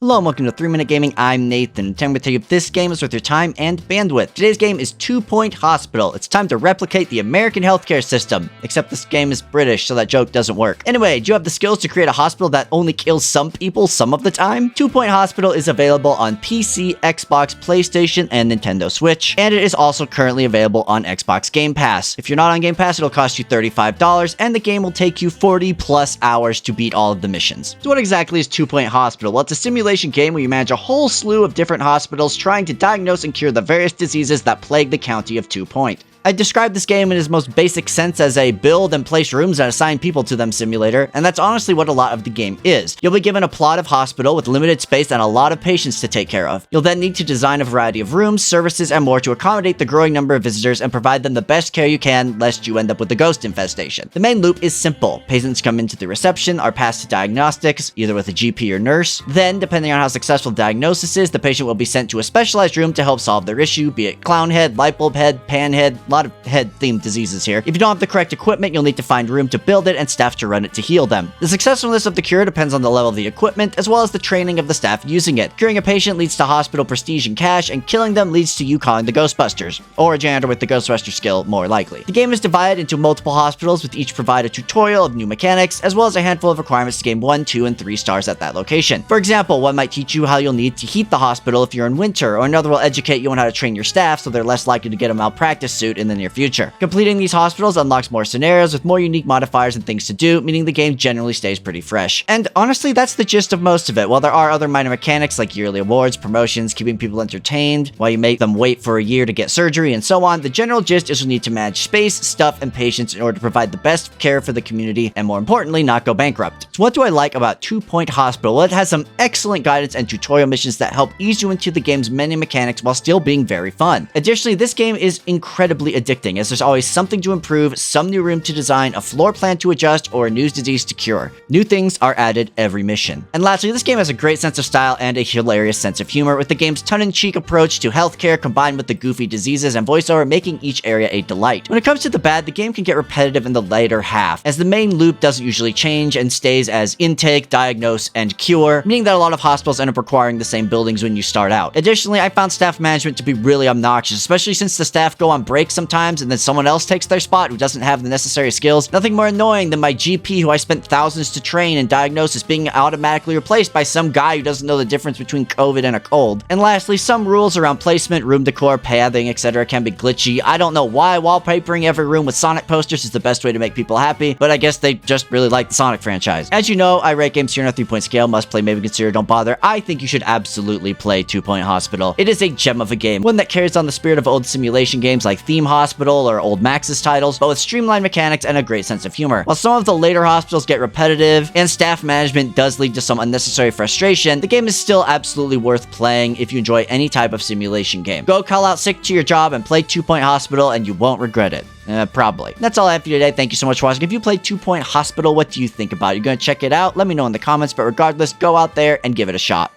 Hello and welcome to 3 Minute Gaming. I'm Nathan, and I'm going to tell you if this game is worth your time and bandwidth. Today's game is 2 Point Hospital. It's time to replicate the American healthcare system, except this game is British, so that joke doesn't work. Anyway, do you have the skills to create a hospital that only kills some people some of the time? 2 Point Hospital is available on PC, Xbox, PlayStation, and Nintendo Switch, and it is also currently available on Xbox Game Pass. If you're not on Game Pass, it'll cost you $35, and the game will take you 40 plus hours to beat all of the missions. So what exactly is 2 Point Hospital? Well, it's a simulation game where you manage a whole slew of different hospitals trying to diagnose and cure the various diseases that plague the county of 2 Point. I describe this game in its most basic sense as a build and place rooms and assign people to them simulator, and that's honestly what a lot of the game is. You'll be given a plot of hospital with limited space and a lot of patients to take care of. You'll then need to design a variety of rooms, services, and more to accommodate the growing number of visitors and provide them the best care you can, lest you end up with a ghost infestation. The main loop is simple. Patients come into the reception, are passed to diagnostics, either with a GP or nurse. Then, depending on how successful the diagnosis is, the patient will be sent to a specialized room to help solve their issue, be it clown head, light bulb head, pan head, a lot of head-themed diseases here. If you don't have the correct equipment, you'll need to find room to build it and staff to run it to heal them. The successfulness of the cure depends on the level of the equipment, as well as the training of the staff using it. Curing a patient leads to hospital prestige and cash, and killing them leads to you calling the Ghostbusters. Or a janitor with the Ghostbuster skill, more likely. The game is divided into multiple hospitals, with each provide a tutorial of new mechanics, as well as a handful of requirements to gain 1, 2, and 3 stars at that location. For example, one might teach you how you'll need to heat the hospital if you're in winter, or another will educate you on how to train your staff so they're less likely to get a malpractice suit in the near future. Completing these hospitals unlocks more scenarios with more unique modifiers and things to do, meaning the game generally stays pretty fresh. And honestly, that's the gist of most of it. While there are other minor mechanics like yearly awards, promotions, keeping people entertained, while you make them wait for a year to get surgery, and so on, the general gist is you'll need to manage space, stuff, and patience in order to provide the best care for the community, and more importantly, not go bankrupt. So what do I like about 2 Point Hospital? Well, it has some excellent guidance and tutorial missions that help ease you into the game's many mechanics while still being very fun. Additionally, this game is incredibly addicting, as there's always something to improve, some new room to design, a floor plan to adjust, or a new disease to cure. New things are added every mission. And lastly, this game has a great sense of style and a hilarious sense of humor, with the game's tongue-in-cheek approach to healthcare combined with the goofy diseases and voiceover making each area a delight. When it comes to the bad, the game can get repetitive in the later half, as the main loop doesn't usually change and stays as intake, diagnose, and cure, meaning that a lot of hospitals end up requiring the same buildings when you start out. Additionally, I found staff management to be really obnoxious, especially since the staff go on break sometimes and then someone else takes their spot who doesn't have the necessary skills. Nothing more annoying than my GP, who I spent thousands to train and diagnose, is being automatically replaced by some guy who doesn't know the difference between COVID and a cold. And lastly, some rules around placement, room decor, pathing, etc. can be glitchy. I don't know why wallpapering every room with Sonic posters is the best way to make people happy, but I guess they just really like the Sonic franchise. As you know, I rate games here on a 3-point scale. Must play, maybe consider, don't bother. I think you should absolutely play 2 Point Hospital. It is a gem of a game, one that carries on the spirit of old simulation games like Theme Hospital or old Max's titles, but with streamlined mechanics and a great sense of humor. While some of the later hospitals get repetitive and staff management does lead to some unnecessary frustration, the game is still absolutely worth playing if you enjoy any type of simulation game. Go call out sick to your job and play 2 Point Hospital and you won't regret it. Probably. That's all I have for you today. Thank you so much for watching. If you played 2 Point Hospital, what do you think about it? You're gonna check it out? Let me know in the comments, but regardless, go out there and give it a shot.